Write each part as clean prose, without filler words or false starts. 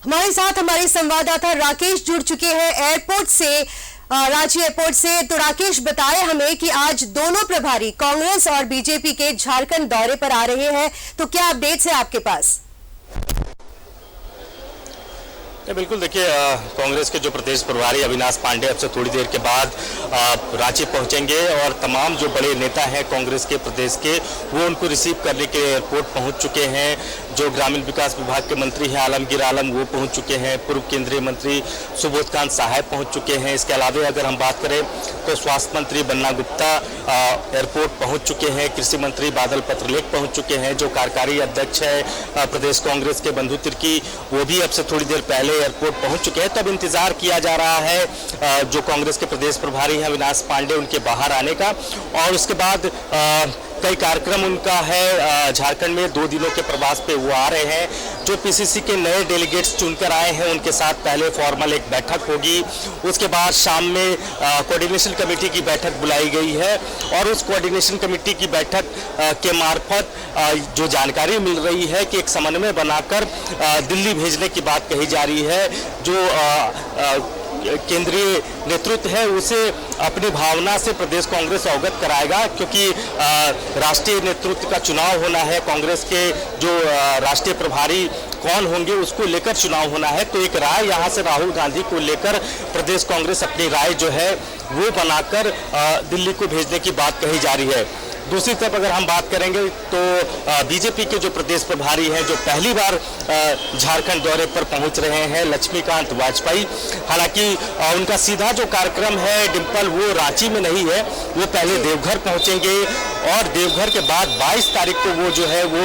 हमारे साथ हमारे संवाददाता राकेश जुड़ चुके हैं एयरपोर्ट से, रांची एयरपोर्ट से। तो राकेश, बताएं हमें कि आज दोनों प्रभारी कांग्रेस और बीजेपी के झारखंड दौरे पर आ रहे हैं, तो क्या अपडेट्स है आपके पास? बिल्कुल, देखिए कांग्रेस के जो प्रदेश प्रभारी अविनाश पांडे अब से थोड़ी देर के बाद रांची पहुंचेंगे और तमाम जो बड़े नेता हैं कांग्रेस के प्रदेश के, वो उनको रिसीव करने के लिए एयरपोर्ट पहुंच चुके हैं। जो ग्रामीण विकास विभाग के मंत्री हैं आलमगीर आलम, वो पहुंच चुके हैं। पूर्व केंद्रीय मंत्री सुबोधकांत साहब पहुंच चुके हैं। इसके अलावा अगर हम बात करें तो स्वास्थ्य मंत्री बन्ना गुप्ता एयरपोर्ट पहुँच चुके हैं। कृषि मंत्री बादल पत्रलेख पहुँच चुके हैं। जो कार्यकारी अध्यक्ष है प्रदेश कांग्रेस के बंधु तिर्की, वो भी अब से थोड़ी देर पहले एयरपोर्ट पहुंच चुके हैं। तब इंतजार किया जा रहा है जो कांग्रेस के प्रदेश प्रभारी हैं अविनाश पांडे, उनके बाहर आने का। और उसके बाद कई कार्यक्रम उनका है झारखंड में। 2 दिनों के प्रवास पे वो आ रहे हैं। जो पीसीसी के नए डेलीगेट्स चुनकर आए हैं उनके साथ पहले फॉर्मल एक बैठक होगी। उसके बाद शाम में कोऑर्डिनेशन कमेटी की बैठक बुलाई गई है और उस कोऑर्डिनेशन कमेटी की बैठक के मार्फत जो जानकारी मिल रही है कि एक समन्वय बनाकर दिल्ली भेजने की बात कही जा रही है। जो केंद्रीय नेतृत्व है उसे अपनी भावना से प्रदेश कांग्रेस अवगत कराएगा, क्योंकि राष्ट्रीय नेतृत्व का चुनाव होना है। कांग्रेस के जो राष्ट्रीय प्रभारी कौन होंगे उसको लेकर चुनाव होना है। तो एक राय यहाँ से राहुल गांधी को लेकर प्रदेश कांग्रेस अपनी राय जो है वो बनाकर दिल्ली को भेजने की बात कही जा रही है। दूसरी तरफ अगर हम बात करेंगे तो बीजेपी के जो प्रदेश प्रभारी हैं, जो पहली बार झारखंड दौरे पर पहुंच रहे हैं, लक्ष्मीकांत वाजपेयी। हालांकि उनका सीधा जो कार्यक्रम है डिंपल, वो रांची में नहीं है। वो पहले देवघर पहुंचेंगे और देवघर के बाद 22 तारीख को वो जो है वो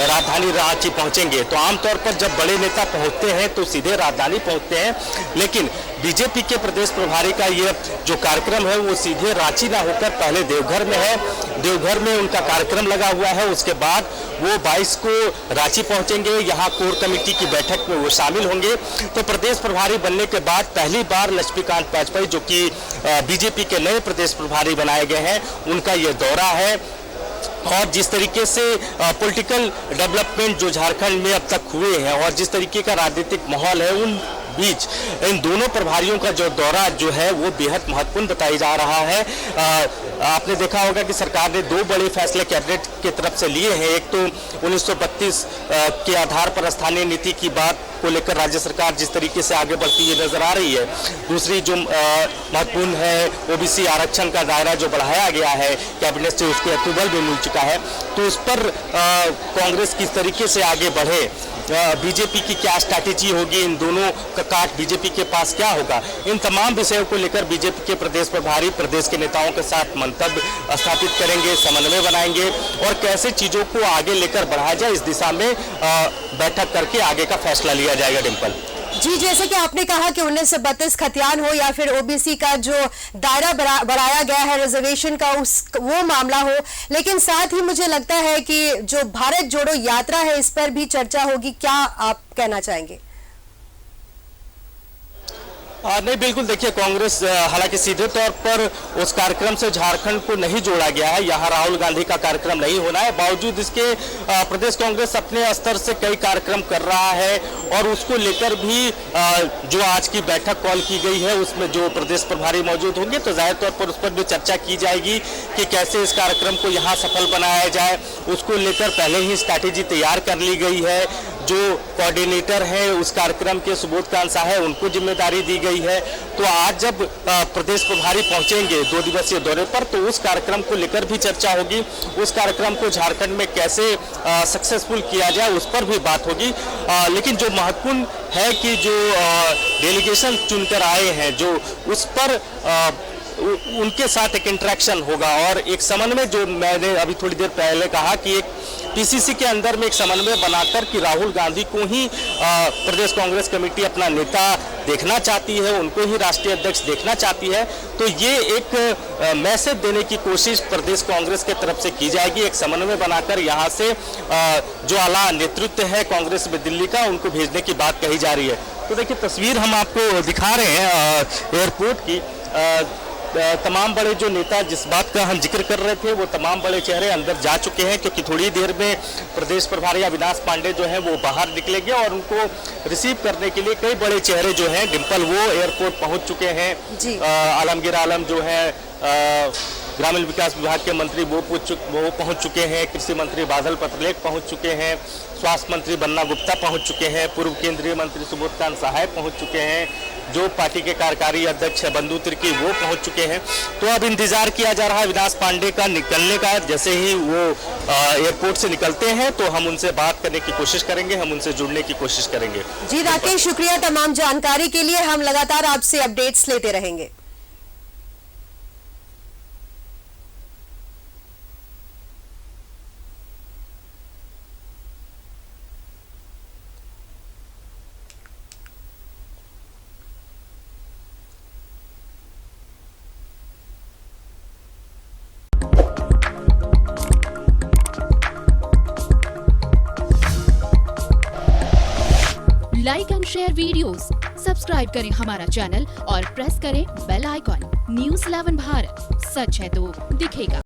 राजधानी रांची पहुंचेंगे। तो आमतौर पर जब बड़े नेता पहुंचते हैं तो सीधे राजधानी पहुंचते हैं, लेकिन बीजेपी के प्रदेश प्रभारी का ये जो कार्यक्रम है वो सीधे रांची ना होकर पहले देवघर में है। देवघर में उनका कार्यक्रम लगा हुआ है। उसके बाद वो 22 को रांची पहुंचेंगे। यहाँ कोर कमेटी की बैठक में वो शामिल होंगे। तो प्रदेश प्रभारी बनने के बाद पहली बार लक्ष्मीकांत वाजपेयी, जो कि बीजेपी के नए प्रदेश प्रभारी बनाए गए हैं, उनका ये दौरा है। और जिस तरीके से पॉलिटिकल डेवलपमेंट जो झारखंड में अब तक हुए हैं और जिस तरीके का राजनीतिक माहौल है, उन बीच इन दोनों प्रभारियों का जो दौरा जो है वो बेहद महत्वपूर्ण बताया जा रहा है। आपने देखा होगा कि सरकार ने 2 बड़े फैसले कैबिनेट की तरफ से लिए हैं। एक तो 1932 के आधार पर स्थानीय नीति की बात को लेकर राज्य सरकार जिस तरीके से आगे बढ़ती हुई नजर आ रही है। दूसरी जो महत्वपूर्ण है, ओबीसी आरक्षण का दायरा जो बढ़ाया गया है कैबिनेट से, उसको अप्रूवल भी मिल चुका है। तो उस पर कांग्रेस किस तरीके से आगे बढ़े, बीजेपी की क्या स्ट्रैटेजी होगी, इन दोनों का काट बीजेपी के पास क्या होगा, इन तमाम विषयों को लेकर बीजेपी के प्रदेश प्रभारी प्रदेश के नेताओं के साथ मंतव्य स्थापित करेंगे, समन्वय बनाएंगे और कैसे चीजों को आगे लेकर बढ़ाया जाए इस दिशा में बैठक करके आगे का फैसला लिया जाएगा। डिंपल जी, जैसे कि आपने कहा कि 1932 खतियान हो या फिर ओबीसी का जो दायरा बढ़ाया गया है रिजर्वेशन का, वो मामला हो, लेकिन साथ ही मुझे लगता है कि जो भारत जोड़ो यात्रा है इस पर भी चर्चा होगी। क्या आप कहना चाहेंगे? नहीं, बिल्कुल, देखिए कांग्रेस हालांकि सीधे तौर पर उस कार्यक्रम से झारखंड को नहीं जोड़ा गया है। यहाँ राहुल गांधी का कार्यक्रम नहीं होना है। बावजूद इसके प्रदेश कांग्रेस अपने स्तर से कई कार्यक्रम कर रहा है और उसको लेकर भी जो आज की बैठक कॉल की गई है उसमें जो प्रदेश प्रभारी मौजूद होंगे तो जाहिर तौर पर उस पर भी चर्चा की जाएगी कि कैसे इस कार्यक्रम को यहाँ सफल बनाया जाए। उसको लेकर पहले ही स्ट्रैटेजी तैयार कर ली गई है। जो कोऑर्डिनेटर है उस कार्यक्रम के सुबोधकांत साहब, उनको जिम्मेदारी दी गई है। तो आज जब प्रदेश प्रभारी पहुंचेंगे 2 दिवसीय दौरे पर, तो उस कार्यक्रम को लेकर भी चर्चा होगी। उस कार्यक्रम को झारखंड में कैसे सक्सेसफुल किया जाए उस पर भी बात होगी। लेकिन जो महत्वपूर्ण है कि जो डेलीगेशन चुनकर आए हैं, जो उस पर उनके साथ एक इंटरेक्शन होगा और एक समन्वय, जो मैंने अभी थोड़ी देर पहले कहा कि एक पीसीसी के अंदर में एक समन्वय बनाकर कि राहुल गांधी को ही प्रदेश कांग्रेस कमेटी अपना नेता देखना चाहती है, उनको ही राष्ट्रीय अध्यक्ष देखना चाहती है। तो ये एक मैसेज देने की कोशिश प्रदेश कांग्रेस के तरफ से की जाएगी। एक समन्वय बनाकर यहाँ से जो आला नेतृत्व है कांग्रेस में दिल्ली का, उनको भेजने की बात कही जा रही है। तो देखिए तस्वीर हम आपको दिखा रहे हैं एयरपोर्ट की। तमाम बड़े जो नेता जिस बात का हम जिक्र कर रहे थे वो तमाम बड़े चेहरे अंदर जा चुके हैं, क्योंकि थोड़ी देर में प्रदेश प्रभारी अविनाश पांडे जो हैं वो बाहर निकलेंगे और उनको रिसीव करने के लिए कई बड़े चेहरे जो हैं, डिम्पल वो एयरपोर्ट पहुंच चुके हैं, आलमगीर आलम जो है ग्रामीण विकास विभाग के मंत्री वो पहुंच चुके हैं, कृषि मंत्री बादल पत्रलेख पहुंच चुके हैं, स्वास्थ्य मंत्री बन्ना गुप्ता पहुंच चुके हैं, पूर्व केंद्रीय मंत्री सुबोध कांत सहाय पहुंच चुके हैं, जो पार्टी के कार्यकारी अध्यक्ष है बंधु तिर्की वो पहुंच चुके हैं। तो अब इंतजार किया जा रहा है अविनाश पांडे का निकलने का। जैसे ही वो एयरपोर्ट से निकलते हैं तो हम उनसे बात करने की कोशिश करेंगे, हम उनसे जुड़ने की कोशिश करेंगे। जी राकेश, शुक्रिया तमाम जानकारी के लिए। हम लगातार आपसे अपडेट्स लेते रहेंगे। Like and share videos, subscribe करें हमारा चैनल और प्रेस करें बेल आइकॉन। न्यूज़ 11 भारत, सच है तो दिखेगा।